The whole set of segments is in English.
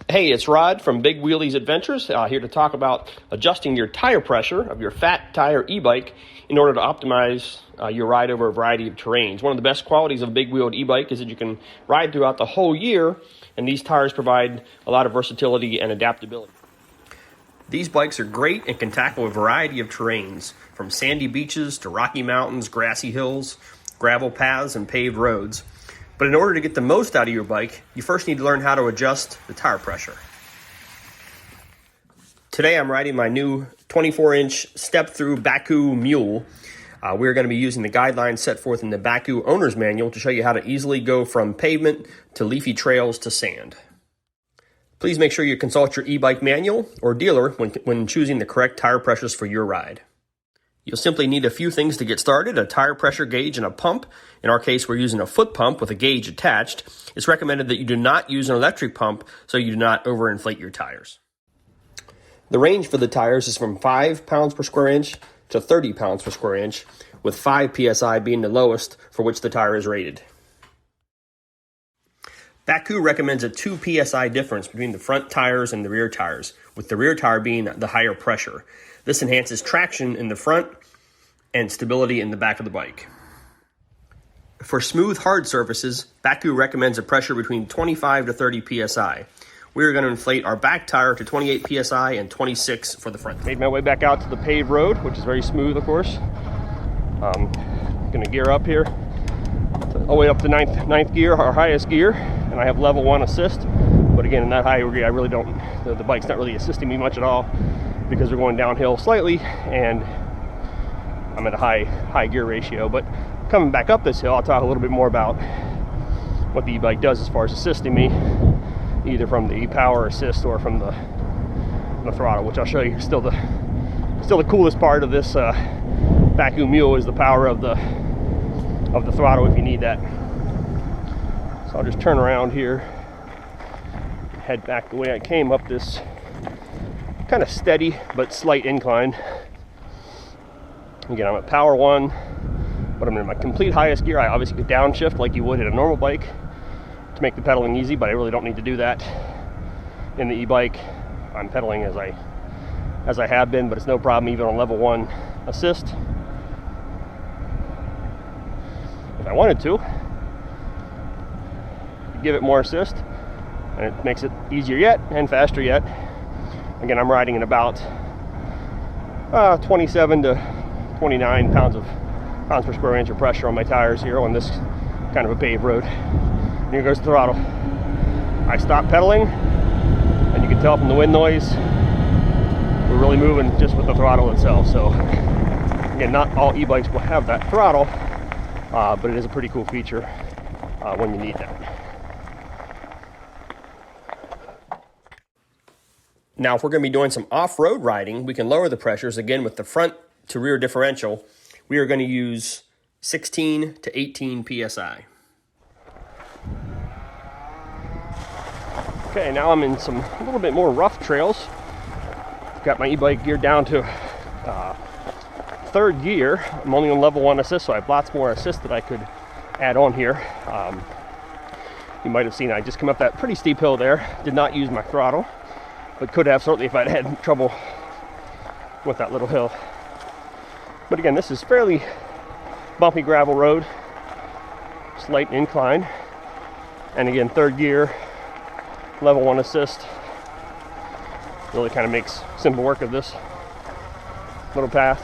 Hey, it's Rod from Big Wheelies Adventures, here to talk about adjusting your tire pressure of your fat tire e-bike in order to optimize your ride over a variety of terrains. One of the best qualities of a big-wheeled e-bike is that you can ride throughout the whole year, and these tires provide a lot of versatility and adaptability. These bikes are great and can tackle a variety of terrains, from sandy beaches to rocky mountains, grassy hills, gravel paths, and paved roads. But in order to get the most out of your bike, you first need to learn how to adjust the tire pressure. Today I'm riding my new 24-inch step-through Bakcou mule. We're going to be using the guidelines set forth in the Bakcou owner's manual to show you how to easily go from pavement to leafy trails to sand. Please make sure you consult your e-bike manual or dealer when choosing the correct tire pressures for your ride. You'll simply need a few things to get started: a tire pressure gauge and a pump. In our case, we're using a foot pump with a gauge attached. It's recommended that you do not use an electric pump so you do not overinflate your tires. The range for the tires is from 5 pounds per square inch to 30 pounds per square inch, with 5 psi being the lowest for which the tire is rated. Bakcou recommends a 2 psi difference between the front tires and the rear tires, with the rear tire being the higher pressure. This enhances traction in the front and stability in the back of the bike. For smooth, hard surfaces, Bakcou recommends a pressure between 25 to 30 psi. We are going to inflate our back tire to 28 psi and 26 for the front. Made my way back out to the paved road, which is very smooth, of course. I'm going to gear up here, all the way up to ninth gear, our highest gear, and I have level 1 assist. But again, in that high gear, I really don't, the bike's not really assisting me much at all, because we're going downhill slightly and I'm at a high gear ratio. But coming back up this hill, I'll talk a little bit more about what the e-bike does as far as assisting me, either from the power assist or from the throttle, which I'll show you. Still the coolest part of this Bakcou mule is the power of the throttle if you need that. So I'll just turn around here, head back the way I came up this kind of steady but slight incline. Again, I'm at power 1, but I'm in my complete highest gear. I obviously could downshift like you would in a normal bike to make the pedaling easy, but I really don't need to do that in the e-bike. I'm pedaling as I have been, but it's no problem even on level 1 assist. If I wanted to, give it more assist, and it makes it easier yet and faster yet. Again, I'm riding in about 27 to 29 pounds per square inch of pressure on my tires here on this kind of a paved road. And here goes the throttle. I stop pedaling, and you can tell from the wind noise, we're really moving just with the throttle itself. So again, not all e-bikes will have that throttle, but it is a pretty cool feature when you need that. Now, if we're going to be doing some off-road riding, we can lower the pressures. Again, with the front to rear differential, we are going to use 16 to 18 psi. Okay, now I'm in some a little bit more rough trails. Got my e-bike geared down to 3rd gear. I'm only on level 1 assist, so I have lots more assist that I could add on here. You might have seen I just come up that pretty steep hill there. Did not use my throttle, but could have certainly if I'd had trouble with that little hill. But again, this is fairly bumpy gravel road, slight incline, and again, 3rd gear, level 1 assist. Really kind of makes simple work of this little path.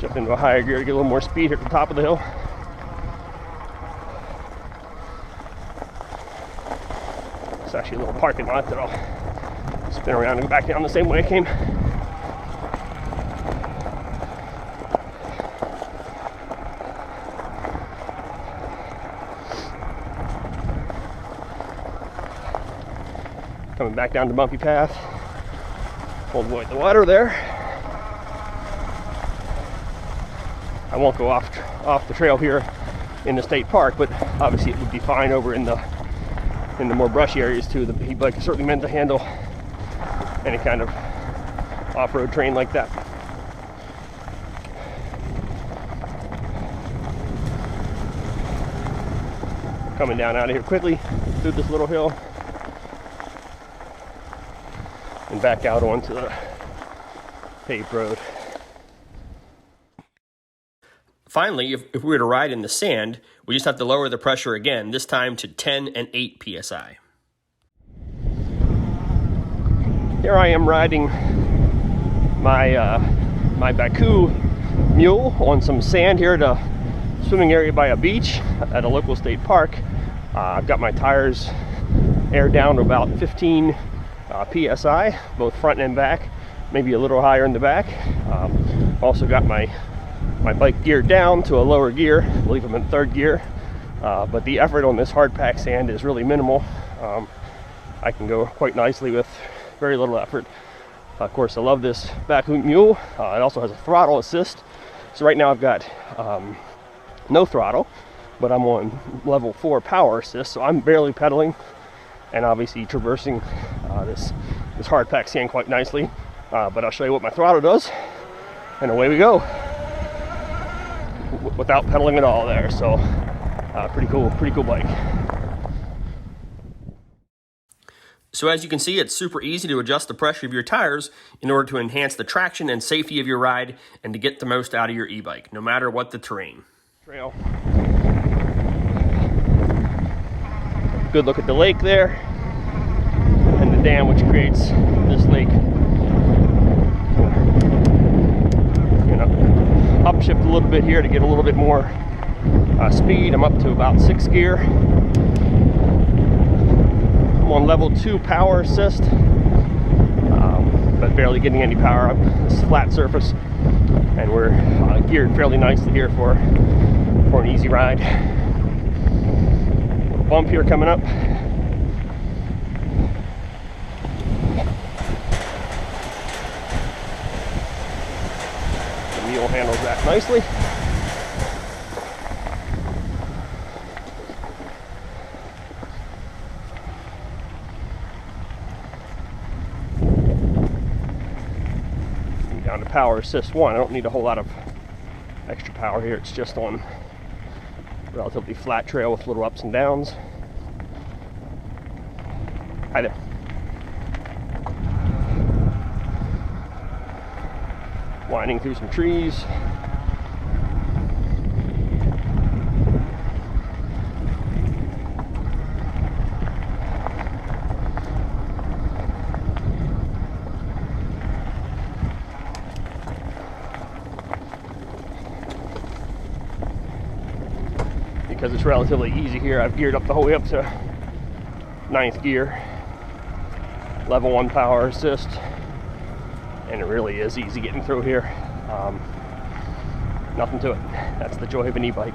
Jump into a higher gear to get a little more speed here at the top of the hill. It's actually a little parking lot that I'll spin around and go back down the same way I came. Coming back down the bumpy path. We'll avoid the water there. I won't go off the trail here in the state park, but obviously it would be fine over in the more brushy areas too. The e-bike is certainly meant to handle any kind of off-road terrain like that. Coming down out of here quickly through this little hill and back out onto the paved road. Finally, if we were to ride in the sand, we just have to lower the pressure again, this time to 10 and 8 psi. Here I am riding my my Bakcou mule on some sand here at a swimming area by a beach at a local state park. I've got my tires aired down to about 15 psi, both front and back, maybe a little higher in the back. Also got my bike geared down to a lower gear. I believe I'm in third gear, but the effort on this hard pack sand is really minimal. I can go quite nicely with very little effort. Of course, I love this Bakcou mule. It also has a throttle assist. So right now I've got no throttle, but I'm on level 4 power assist, so I'm barely pedaling and obviously traversing this hard pack sand quite nicely. But I'll show you what my throttle does, and away we go without pedaling at all there. So pretty cool bike. So as you can see, it's super easy to adjust the pressure of your tires in order to enhance the traction and safety of your ride and to get the most out of your e-bike, no matter what the terrain. Trail. Good look at the lake there and the dam which creates this lake. Upshift a little bit here to get a little bit more speed. I'm up to about 6th gear. I'm on level 2 power assist, but barely getting any power up this flat surface, and we're geared fairly nicely here for an easy ride. Little bump here coming up. The mule handles that nicely. Down to power assist 1. I don't need a whole lot of extra power here. It's just on relatively flat trail with little ups and downs. Hi there. Winding through some trees. Because it's relatively easy here, I've geared up the whole way up to 9th gear, level 1 power assist, and it really is easy getting through here. Nothing to it. That's the joy of an e-bike.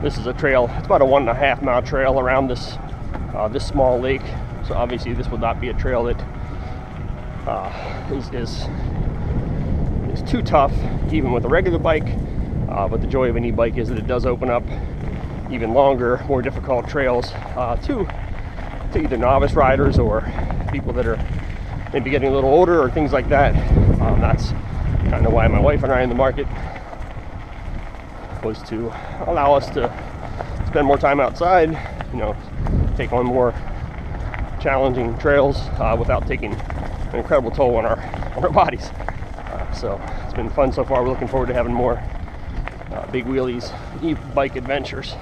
This is a trail. It's about a 1.5 mile trail around this this small lake. So obviously this would not be a trail that is too tough, even with a regular bike, but the joy of an e-bike is that it does open up even longer, more difficult trails to either novice riders or people that are maybe getting a little older or things like that. That's kind of why my wife and I are in the market, was to allow us to spend more time outside, you know, take on more challenging trails without taking an incredible toll on our bodies. So it's been fun so far. We're looking forward to having more big wheelies, e-bike adventures.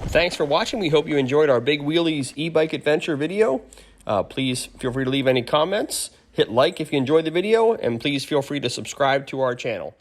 Thanks for watching. We hope you enjoyed our Big Wheelies e-bike adventure video. Please feel free to leave any comments. Hit like if you enjoyed the video, and please feel free to subscribe to our channel.